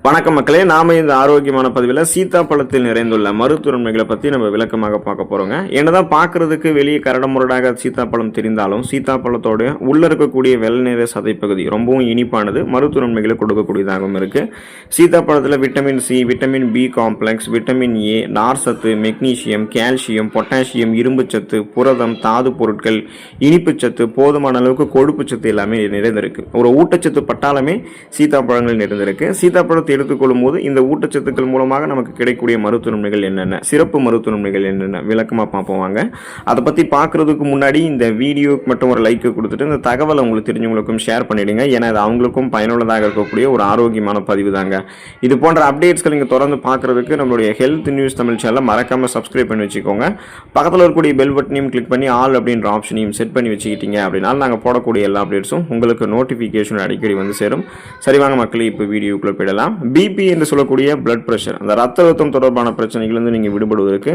வணக்கம் மக்களே, நாம இந்த ஆரோக்கியமான பதிவில் சீத்தாப்பழத்தில் நிறைந்துள்ள மருத்துவன்மைகளை பற்றி நம்ம விளக்கமாக பார்க்க போகிறோங்க. என்னதான் பார்க்கறதுக்கு வெளியே கரடமுரடாக சீத்தாப்பழம் தெரிந்தாலும் சீத்தாப்பழத்தோட உள்ள இருக்கக்கூடிய வெள்ளை நிற சதைப்பகுதி ரொம்பவும் இனிப்பானது, மருத்துவன்மைகளை கொடுக்கக்கூடியதாகவும் இருக்குது. சீத்தாப்பழத்தில் vitamin C, vitamin B complex, vitamin A, நார் சத்து, மெக்னீசியம், கால்சியம், பொட்டாசியம், இரும்புச்சத்து, புரதம், தாது பொருட்கள், இனிப்புச்சத்து, போதுமான அளவுக்கு கொழுப்புச்சத்து எல்லாமே நிறைந்திருக்கு. ஒரு ஊட்டச்சத்து பட்டாளமே சீத்தாப்பழங்கள் நிறைந்திருக்கு. சீத்தாப்பழத்தை எடுத்துக்கொள்ளும் போது இந்த ஊட்டச்சத்துக்கள் மூலமாக நமக்கு கிடைக்கக்கூடிய மருத்துவ நன்மைகள் என்னென்ன, சிறப்பு மருத்துவ நன்மைகள் என்னென்ன விளக்கமாக பார்ப்போம் வாங்க. அதை பற்றி பார்க்கறதுக்கு முன்னாடி இந்த வீடியோக்கு மட்டும் ஒரு லைக் கொடுத்துட்டு இந்த தகவலை உங்களுக்கு தெரிஞ்சவங்களுக்கும் ஷேர் பண்ணிடுங்க. ஏன்னா அது அவங்களுக்கும் பயனுள்ளதாக இருக்கக்கூடிய ஒரு ஆரோக்கியமான பதிவு தாங்க. இது போன்ற அப்டேட்ஸ்கள் நீங்கள் தொடர்ந்து பார்க்கறதுக்கு நம்மளுடைய ஹெல்த் நியூஸ் தமிழ் சேனலை மறக்காமல் சப்ஸ்கிரைப் பண்ணி வச்சுக்கோங்க. பக்கத்தில் இருக்கக்கூடிய பெல் பட்டனையும் கிளிக் பண்ணி ஆல் அப்படின்ற ஆப்ஷனையும் செட் பண்ணி வச்சுக்கிட்டீங்க அப்படின்னா நாங்கள் போடக்கூடிய எல்லா அப்டேட்ஸும் உங்களுக்கு நோட்டிஃபிகேஷன் அடிக்கடி வந்து சேரும். சரி வாங்க மக்களே, இப்போ வீடியோக்குள்ளே போயிடலாம். பிபி என்று சொல்லக்கூடிய பிளட் பிரஷர், அந்த ரத்த அழுத்தம் தொடர்பான பிரச்சனைகளிலிருந்து நீங்கள் விடுபடுவதற்கு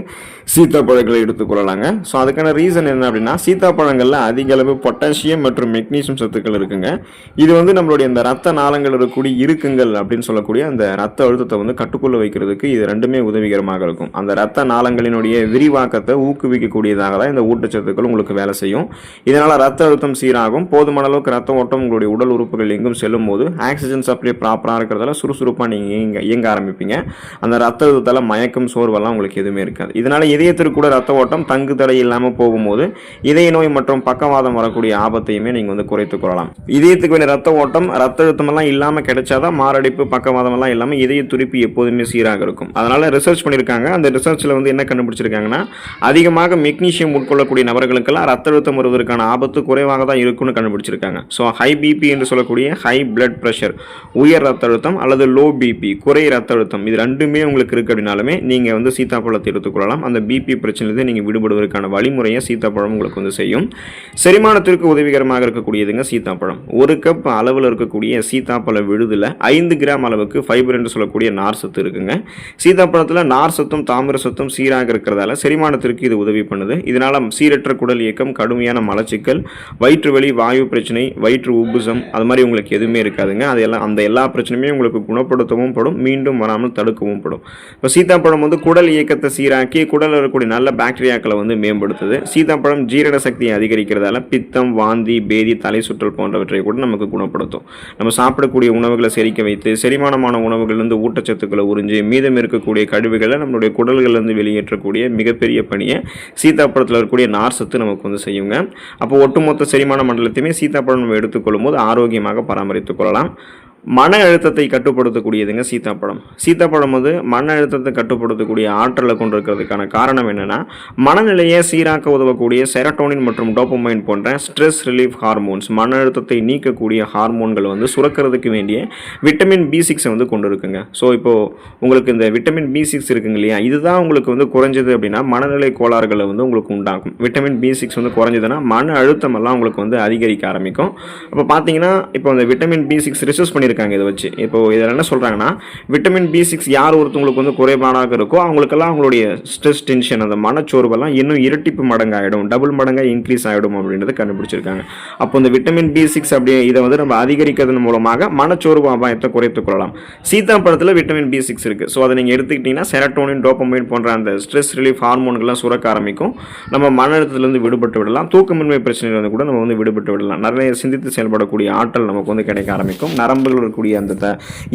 சீத்தாப்பழங்களை எடுத்துக்கொள்ளலாங்க. ஸோ அதுக்கான ரீசன் என்ன அப்படின்னா, சீத்தாப்பழங்களில் அதிக அளவு பொட்டாசியம் மற்றும் மெக்னீசியம் சத்துக்கள் இருக்குங்க. இது வந்து நம்மளுடைய இந்த ரத்த நாளங்கள் இருக்கக்கூடிய இருக்குங்கள் அப்படின்னு சொல்லக்கூடிய அந்த ரத்த அழுத்தத்தை வந்து கட்டுக்குள்ள வைக்கிறதுக்கு இது ரெண்டுமே உதவிகரமாக இருக்கும். அந்த ரத்த நாளங்களினுடைய விரிவாக்கத்தை ஊக்குவிக்கக்கூடியதாக தான் இந்த ஊட்டச்சத்துக்கள் உங்களுக்கு வேலை செய்யும். இதனால் ரத்த அழுத்தம் சீராகும். போதுமான அளவுக்கு ரத்த ஓட்டம் உங்களுடைய உடல் உறுப்புகள் எங்கும் செல்லும் போது ஆக்சிஜன் சப்ளை ப்ராப்பராக இருக்கிறதால சுறுசுறுப்பாக நீங்கள் இயங்க ஆரம்பிப்பீங்க. அந்த ரத்த அழுத்தத்தால் மயக்கம், சோர்வெல்லாம் உங்களுக்கு எதுவுமே இருக்காது. இதனால இதயத்திற்கு கூட ரத்த ஓட்டம் தங்கு தடை இல்லாமல் போகும்போது இதய நோய் மற்றும் பக்கவாதம் வரக்கூடிய ஆபத்தையுமே நீங்கள் வந்து குறைத்துக் கொள்ளலாம். இதயத்துக்கு வேண்டிய ரத்த ஓட்டம், ரத்த அழுத்தம் எல்லாம் இல்லாமல் கிடைச்சாதான் மாரடைப்பு, பக்கவாதம் எல்லாம் இல்லாமல் இதய துடிப்பு எப்போதுமே சீராக இருக்கும். அதனால ரிசர்ச் பண்ணியிருக்காங்க. அந்த ரிசர்ச்சில் வந்து என்ன கண்டுபிடிச்சிருக்காங்கன்னா, அதிகமாக மெக்னீசியம் உட்கொள்ளக்கூடிய நபர்களுக்கெல்லாம் ரத்த அழுத்தம் வருவதற்கான ஆபத்து குறைவாக தான் இருக்குன்னு கண்டுபிடிச்சிருக்காங்க. ஸோ ஹை பிபி என்று சொல்லக்கூடிய ஹை பிளட் பிரஷர், உயர் ரத்த அழுத்தம் அல்லது லோ பிபி, குறை ரத்த அழுத்தம், இது ரெண்டுமே உங்களுக்கு இருக்கு அப்படின்னாலுமே நீங்க வந்து சீத்தாப்பழத்தை எடுத்துக்கொள்ளலாம். அந்த பிபி பிரச்சனையிலிருந்து நீங்க விடுபடுவதற்கான வழிமுறையை சீத்தாப்பழம் உங்களுக்கு வந்து செய்யும். செரிமானத்திற்கு உதவிகரமாக இருக்கக்கூடியதுங்க சீத்தாப்பழம். ஒரு கப் அளவில் இருக்கக்கூடிய சீத்தாப்பழ விழுதுல 5 கிராம் அளவுக்கு ஃபைபர் என்று சொல்லக்கூடிய நார் சத்து இருக்குங்க. சீத்தாப்பழத்தில் நார் சத்தும் தாமிர சத்தும் சீராக இருக்கிறதால செரிமானத்திற்கு இது உதவி பண்ணுது. இதனால சீரற்ற குடல் இயக்கம், கடுமையான மலச்சிக்கல், வயிற்று வலி, வாயு பிரச்சனை, வயிற்று உப்புசம் அது மாதிரி உங்களுக்கு எதுவுமே இருக்காதுங்க. அதெல்லாம் அந்த எல்லா பிரச்சனையுமே உங்களுக்கு குணப்படுத்தவும் படும், மீண்டும் வராமல் தடுக்கவும் படும். இப்போ சீத்தாப்பழம் வந்து குடல் இயக்கத்தை சீராக்கி குடலில் இருக்கக்கூடிய நல்ல பாக்டீரியாக்களை வந்து மேம்படுத்துது. சீத்தாப்பழம் ஜீரண சக்தியை அதிகரிக்கிறதால பித்தம், வாந்தி, பேதி, தலை சுற்றல் போன்றவற்றை கூட நமக்கு குணப்படுத்தும். நம்ம சாப்பிடக்கூடிய உணவுகளை செரிக்க வைத்து செரிமானமான உணவுகளிலிருந்து ஊட்டச்சத்துக்களை உறிஞ்சி மீதம் இருக்கக்கூடிய கழிவுகளை நம்மளுடைய குடல்களிலிருந்து வெளியேற்றக்கூடிய மிகப்பெரிய பணியை சீத்தாப்பழத்தில் இருக்கக்கூடிய நார் சத்து நமக்கு வந்து செய்யுங்க. அப்போ ஒட்டுமொத்த செரிமான மண்டலத்தையுமே சீத்தாப்பழம் நம்ம எடுத்துக்கொள்ளும் போது ஆரோக்கியமாக பராமரித்துக் கொள்ளலாம். மன அழுத்தத்தை கட்டுப்படுத்தக்கூடியதுங்க சீத்தாப்பழம். சீத்தாப்பழம் வந்து மன அழுத்தத்தை கட்டுப்படுத்தக்கூடிய ஆற்றலை கொண்டிருக்கிறதுக்கான காரணம் என்னன்னா, மனநிலையை சீராக்க உதவக்கூடிய செரட்டோனின் மற்றும் டோபமைன் போன்ற ஸ்ட்ரெஸ் ரிலீஃப் ஹார்மோன்ஸ், மன அழுத்தத்தை நீக்கக்கூடிய ஹார்மோன்கள் வந்து சுரக்கிறதுக்கு வேண்டிய விட்டமின் B6 வந்து கொண்டு இருக்குங்க. ஸோ இப்போ உங்களுக்கு இந்த விட்டமின் B6 இருக்குங்க இல்லையா, இதுதான் உங்களுக்கு வந்து குறைஞ்சது அப்படின்னா மனநிலை கோளாறுகளை வந்து உங்களுக்கு உண்டாகும். விட்டமின் B6 வந்து குறைஞ்சதுன்னா மன அழுத்தம் எல்லாம் உங்களுக்கு வந்து அதிகரிக்க ஆரம்பிக்கும். அப்போ பார்த்தீங்கன்னா இப்போ இந்த விட்டமின் B6 ரிசர்ச் பண்ணி இதை வச்சு இப்போ இதில் என்ன சொல்றாங்கன்னா, விட்டமின் B6 யார் ஒருத்தவங்களுக்கு வந்து குறைபாடாக இருக்கோ அவங்களுக்கெல்லாம் அவங்களுடைய ஸ்ட்ரெஸ், டென்ஷன், அந்த மனச்சோர்வெல்லாம் இன்னும் இரட்டிப்பு மடங்கு ஆகிடும், டபுள் மடங்காக இன்க்ரீஸ் ஆகிடும் அப்படின்றத கண்டுபிடிச்சிருக்காங்க. அப்போ இந்த விட்டமின் B6 அப்படியே இதை வந்து நம்ம அதிகரிக்கிறதன் மூலமாக மனச்சோர்வு அபாயத்தை குறைத்துக் கொள்ளலாம். சீத்தாப்பழத்தில் விட்டமின் B6 இருக்கு. ஸோ அதை நீங்கள் எடுத்துக்கிட்டீங்கன்னா செரட்டோனின், டோபமைன் போன்ற அந்த ஸ்ட்ரெஸ் ரிலீஃப் ஹார்மோன்கள்லாம் சுரக்க ஆரம்பிக்கும். நம்ம மன அழுத்தத்திலிருந்து விடுபட்டு விடலாம். தூக்கமின்மை பிரச்சனையிலிருந்து கூட நம்ம வந்து விடுபட்டு விடலாம். நிறைய சிந்தித்து செயல்படக்கூடிய ஆற்றல் நமக்கு வந்து கிடைக்க ஆரம்பிக்கும். நரம்புகள் இருக்கக்கூடிய அந்த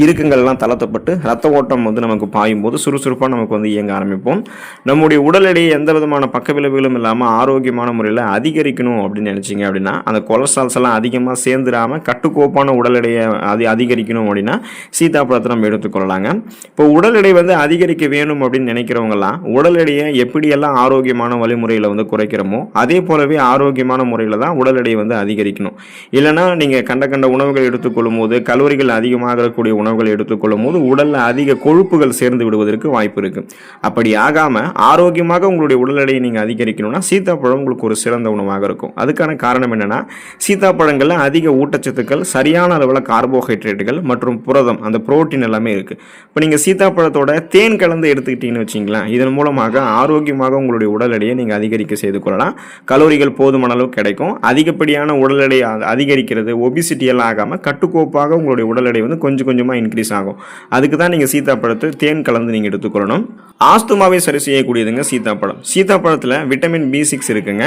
இருக்குங்கள்லாம் தளர்த்தப்பட்டு ரத்த ஓட்டம் வந்து நமக்கு பாயும் போது சுறுசுறுப்பாக நமக்கு வந்து இயங்க ஆரம்பிப்போம். நம்முடைய உடல் எடையை எந்த விதமான பக்க விளைவுகளும் இல்லாமல் ஆரோக்கியமான முறையில் அதிகரிக்கணும் அப்படின்னு நினைச்சிங்க அப்படின்னா, அந்த கொலஸ்ட்ரால்ஸ் எல்லாம் அதிகமாக சேர்ந்துடாமல் கட்டுக்கோப்பான உடல் எடையை அதிகரிக்கணும் அப்படின்னா சீத்தாப்பழத்தை நம்ம எடுத்துக்கொள்ளலாங்க. இப்போ உடல் எடை வந்து அதிகரிக்க வேணும் அப்படின்னு நினைக்கிறவங்கலாம் உடல் எடையை எப்படியெல்லாம் ஆரோக்கியமான வழிமுறையில் வந்து குறைக்கிறோமோ அதே போலவே ஆரோக்கியமான முறையில் தான் உடல் எடையை வந்து அதிகரிக்கணும். இல்லைனா நீங்கள் கண்ட உணவுகள் எடுத்துக்கொள்ளும் போது கலோரிகள் அதிகமாக இருக்கக்கூடிய உணவுகளை எடுத்துக்கொள்ளும் போது உடல்ல அதிக கொழுப்புகள் சேர்ந்து விடுவதற்கு வாய்ப்பு இருக்கு. அப்படி ஆகாம ஆரோக்கியமாக உங்களுடைய உடல் எடையை நீங்க அதிகரிக்கணும்னா சீத்தாப்பழம் உங்களுக்கு ஒரு சிறந்த உணவாக இருக்கும். அதுக்கான காரணம் என்னன்னா, சீத்தாப்பழங்கள்ல அதிக ஊட்டச்சத்துக்கள், சரியான அளவில் கார்போஹைட்ரேட்டுகள் மற்றும் புரதம், அந்த புரோட்டீன் எல்லாமே இருக்கு. இப்போ நீங்க சீத்தாப்பழத்தோட தேன் கலந்து எடுத்துக்கிட்டீங்கன்னு வச்சிங்களேன், இதன் மூலமாக ஆரோக்கியமாக உங்களுடைய உடல் எடையை நீங்க அதிகரிக்க செய்து கொள்ளலாம். கலோரிகள் போதுமான அளவு கிடைக்கும். அதிகப்படியான உடல் எடை அதிகரிக்கிறது, ஒபிசிட்டி எல்லாம் ஆகாம கட்டுக்கோப்பாக உங்களுடைய உங்களுடைய உடல் எடை வந்து கொஞ்சம் கொஞ்சமாக இன்க்ரீஸ் ஆகும். அதுக்கு தான் நீங்கள் சீத்தாப்பழத்தை தேன் கலந்து நீங்கள் எடுத்துக்கொள்ளணும். ஆஸ்துமாவை சரி செய்யக்கூடியதுங்க சீத்தாப்பழம். சீத்தாப்பழத்தில் விட்டமின் B6 இருக்குங்க.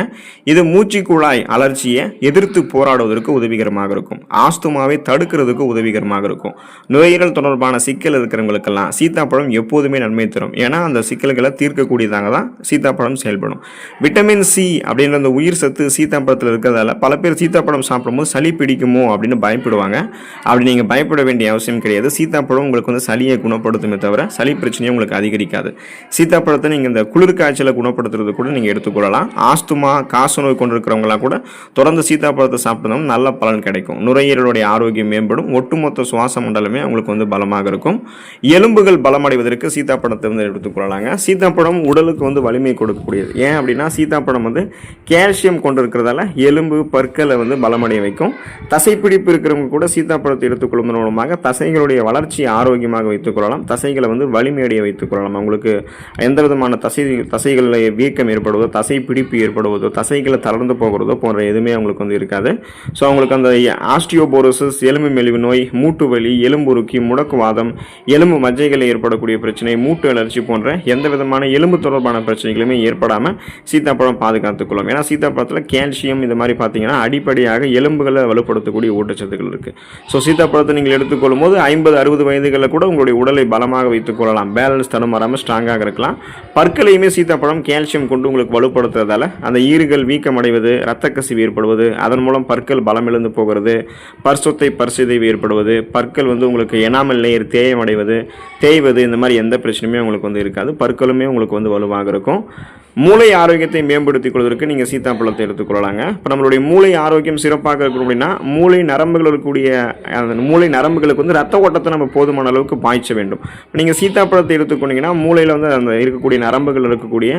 இது மூச்சு குழாய் அலர்ச்சியை எதிர்த்து போராடுவதற்கு உதவிகரமாக இருக்கும். ஆஸ்துமாவை தடுக்கிறதுக்கு உதவிகரமாக இருக்கும். நுரையீரல் தொடர்பான சிக்கல் இருக்கிறவங்களுக்கெல்லாம் சீத்தாப்பழம் எப்போதுமே நன்மை தரும். ஏன்னா அந்த சிக்கல்களை தீர்க்கக்கூடியதாக தான் சீத்தாப்பழம் செயல்படும். விட்டமின் C அப்படின்ற அந்த உயிர் சத்து சீத்தாப்பழத்தில் இருக்கிறதால பல பேர் சீத்தாப்பழம் சாப்பிடும்போது சளி பிடிக்குமோ அப்படின்னு பயப்படுவாங்க. அப்படி நீங்கள் பயப்பட வேண்டிய அவசியம் கிடையாது. சீத்தாப்பழம் உங்களுக்கு வந்து சளியை குணப்படுத்துமே தவிர சளி பிரச்சனையை உங்களுக்கு அதிகரிக்காது. சீத்தாப்பழத்தை நீங்கள் இந்த குளிர் காய்ச்சலை குணப்படுத்துறது கூட நீங்கள் எடுத்துக்கொள்ளலாம். ஆஸ்துமா காசநோய் கொண்டிருக்கிறவங்களாம் கூட தொடர்ந்து சீத்தாப்பழத்தை சாப்பிட்டோம்னா நல்ல பலன் கிடைக்கும். நுரையீரலுடைய ஆரோக்கியம் மேம்படும். ஒட்டுமொத்த சுவாச மண்டலமே உங்களுக்கு வந்து பலமாக இருக்கும். எலும்புகள் பலமடைவதற்கு சீத்தாப்பழத்தை வந்து எடுத்துக்கொள்ளலாங்க. சீத்தாப்பழம் உடலுக்கு வந்து வலிமை கொடுக்கக்கூடியது. ஏன் அப்படின்னா சீத்தாப்பழம் வந்து கால்சியம் கொண்டிருக்கிறதால எலும்பு பற்களை வந்து பலமடைய வைக்கும். தசைப்பிடிப்பு இருக்கிறவங்க கூட சீத்தாப்பழத்தை எடுத்துக்கொள்வதன் மூலமாக தசைகளுடைய வளர்ச்சியை ஆரோக்கியமாக வைத்துக் கொள்ளலாம். தசைகளை வந்து வலிமையடைய வைத்துக் கொள்ளலாம். உங்களுக்கு எந்த விதமான தசைகளில் வீக்கம் ஏற்படுவதோ தசை பிடிப்பு ஏற்படுவதோ தசைகளை தளர்ந்து போகிறதோ போன்ற எதுவுமே அவங்களுக்கு வந்து இருக்காது. ஸோ அவங்களுக்கு அந்த ஆஸ்டியோபோரோசிஸ், எலும்பு மெலிவு நோய், மூட்டு வலி, எலும்புருக்கி, முடக்குவாதம், எலும்பு மஜ்ஜைகளில் ஏற்படக்கூடிய பிரச்சனை, மூட்டு அலர்ச்சி போன்ற எந்த விதமான எலும்பு தொடர்பான பிரச்சனைகளுமே ஏற்படாமல் சீத்தாப்பழம் பாதுகாத்துக்கொள்ளும். ஏன்னா சீத்தாப்பழத்தில் கால்சியம் இந்த மாதிரி பார்த்தீங்கன்னா அடிப்படையாக எலும்புகளை வலுப்படுத்தக்கூடிய ஊட்டச்சத்துக்கள் இருக்குது. ஸோ சீத்தாப்பழத்தை நீங்கள் எடுத்துக்கொள்ளும் போது 50-60 வயதுகளில் கூட உங்களுடைய உடலை பலமாக வைத்துக் கொள்ளலாம். பேலன்ஸ் தடுமாறாமல் ஸ்ட்ராங்காக இருக்கலாம். பற்களையுமே சீத்தாப்பழம் கால்சியம் கொண்டு உங்களுக்கு வலுப்படுத்துறதால அந்த ஈறுகள் வீக்கம் அடைவது, இரத்த கசிவு ஏற்படுவது, அதன் மூலம் பற்கள் பலமிழந்து போகிறது, பற்சொத்தை பற்சிதைவு ஏற்படுவது, பற்கள் வந்து உங்களுக்கு எனாமல் லேயர் தேய்வது இந்த மாதிரி எந்த பிரச்சனையுமே உங்களுக்கு வந்து இருக்காது. பற்களுமே உங்களுக்கு வந்து வலுவாக இருக்கும். மூளை ஆரோக்கியத்தை மேம்படுத்திக் கொள்வதற்கு நீங்கள் சீத்தாப்பழத்தை எடுத்துக்கொள்ளலாங்க. இப்போ நம்மளுடைய மூளை ஆரோக்கியம் சிறப்பாக இருக்கணும் அப்படின்னா மூளை நரம்புகள் இருக்கக்கூடிய மூளை நரம்புகளுக்கு வந்து ரத்த ஓட்டத்தை நம்ம போதுமான அளவுக்கு பாய்ச்ச வேண்டும். நீங்கள் சீத்தாப்பழத்தை எடுத்துக்கொண்டீங்கன்னா மூளையில் வந்து அந்த இருக்கக்கூடிய நரம்புகள் இருக்கக்கூடிய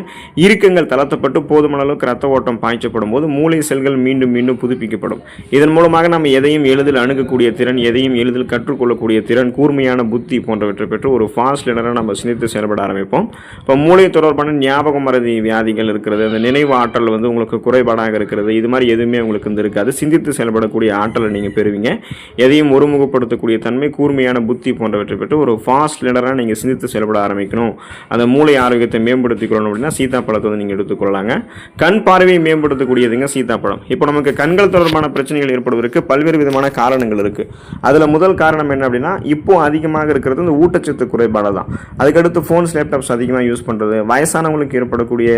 இறுக்கங்கள் தளர்த்தப்பட்டு போதுமான அளவுக்கு ரத்த ஓட்டம் பாய்ச்சப்படும் போது மூளை செல்கள் மீண்டும் மீண்டும் புதுப்பிக்கப்படும். இதன் மூலமாக நம்ம எதையும் எளிதில் அணுகக்கூடிய திறன், எதையும் எளிதில் கற்றுக்கொள்ளக்கூடிய திறன், கூர்மையான புத்தி போன்றவற்றை பெற்று ஒரு ஃபாஸ்ட் லேர்னராக நம்ம சிந்தித்து செயல்பட ஆரம்பிப்போம். இப்போ மூளை தொடர்பான ஞாபக மறதி வியாதிகள் இருக்கிறது, அந்த நினைவு ஆற்றல் வந்து உங்களுக்கு குறைபாடாக இருக்கிறது, இது மாதிரி எதுவுமே உங்களுக்கு வந்து இருக்காது. சிந்தித்து செயல்படக்கூடிய ஆற்றலை நீங்கள் பெறுவீங்க. எதையும் ஒருமுகப்படுத்தக்கூடிய தன்மை, கூர்மையான புத்தி போன்றவற்றை பெற்று ஒரு ஃபாஸ்ட் லேர்னராக நீங்கள் சிந்தித்து செயல்பட ஆரம்பிக்கணும். அந்த மூளை ஆரோக்கியத்தை மேம்படுத்திக்கொள்ளணும் அப்படின்னா சீத்தாப்பழத்தை வந்து நீங்கள் எடுத்துக்கொள்ளலாங்க. கண் பார்வையை மேம்படுத்தக்கூடியதுங்க சீத்தாப்பழம். இப்போ நமக்கு கண்கள் தொடர்பான பிரச்சனைகள் ஏற்படுவதற்கு பல்வேறு விதமான காரணங்கள் இருக்குது. அதில் முதல் காரணம் என்ன அப்படின்னா இப்போ அதிகமாக இருக்கிறது இந்த ஊட்டச்சத்து குறைபாடு தான். அதுக்கடுத்து ஃபோன்ஸ், லேப்டாப்ஸ் அதிகமாக யூஸ் பண்ணுறது, வயசானவங்களுக்கு ஏற்படக்கூடிய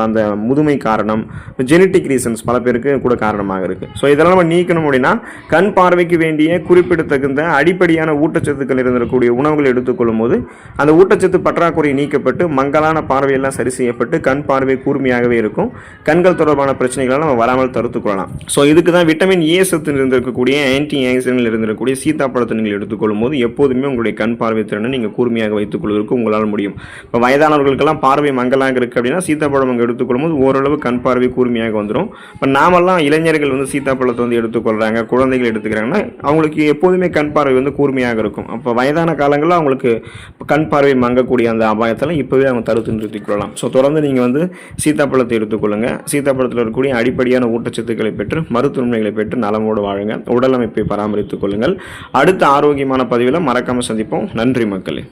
அந்த முதுமை காரணம், ஜெனட்டிக் ரீசன்ஸ் பல பேருக்கு கூட காரணமாக இருக்குது. ஸோ இதெல்லாம் நம்ம நீக்கணும் அப்படின்னா கண் பார்வைக்கு வேண்டிய குறிப்பிடத்தகுந்த அடிப்படையான ஊட்டச்சத்துக்கள் இருந்திருக்கக்கூடிய உணவுகளை எடுத்துக்கொள்ளும் போது அந்த ஊட்டச்சத்து பற்றாக்குறை நீக்கப்பட்டு மங்கலான பார்வையெல்லாம் சரி செய்யப்பட்டு கண் பார்வை கூர்மையாகவே இருக்கும். கண்கள் தொடர்பான பிரச்சனைகளை நம்ம வராமல் தடுத்துக்கொள்ளலாம். ஸோ இதுக்கு தான் விட்டமின் ஏ சத்து இருந்திருக்கக்கூடிய ஆன்டி ஆக்சிடென்ட்கள் இருந்திருக்கக்கூடிய சீத்தாப்பழத்தை நீங்கள் எடுத்துக்கொள்ளும் போது எப்போதுமே உங்களுடைய கண் பார்வை திறனை நீங்கள் கூர்மையாக வைத்துக் கொள்வதற்கு உங்களால் முடியும். இப்போ வயதானவர்களுக்கெல்லாம் பார்வை மங்கலாக இருக்குது அப்படின்னா சீத்தாப்பழம் அங்கே எடுத்துக்கொள்ளும் போது ஓரளவு கண் பார்வை கூர்மையாக வந்துடும். இப்போ நாமெல்லாம் இளைஞர்கள் வந்து சீத்தாப்பழத்தை வந்து எடுத்துக்கொள்கிறாங்க, குழந்தைகள் எடுத்துக்கிறாங்கன்னா அவங்களுக்கு எப்போதுமே கண் பார்வை வந்து கூர்மையாக இருக்கும். அப்போ வயதான காலங்களில் அவங்களுக்கு கண் பார்வை மங்கக்கூடிய அந்த அபாயத்தெல்லாம் இப்போவே அவங்க தடுத்து நிறுத்திக் கொள்ளலாம். ஸோ தொடர்ந்து நீங்கள் வந்து சீத்தாப்பழத்தை எடுத்துக்கொள்ளுங்க. சீத்தாப்பழத்தில் இருக்கக்கூடிய அடிப்படையான ஊட்டச்சத்துக்களை பெற்று மருத்துவமனைகளை பெற்று நலமோடு வாழுங்க. உடல் அமைப்பை பராமரித்துக் கொள்ளுங்கள். அடுத்த ஆரோக்கியமான பதிவில் மறக்காமல் சந்திப்போம். நன்றி மக்களே.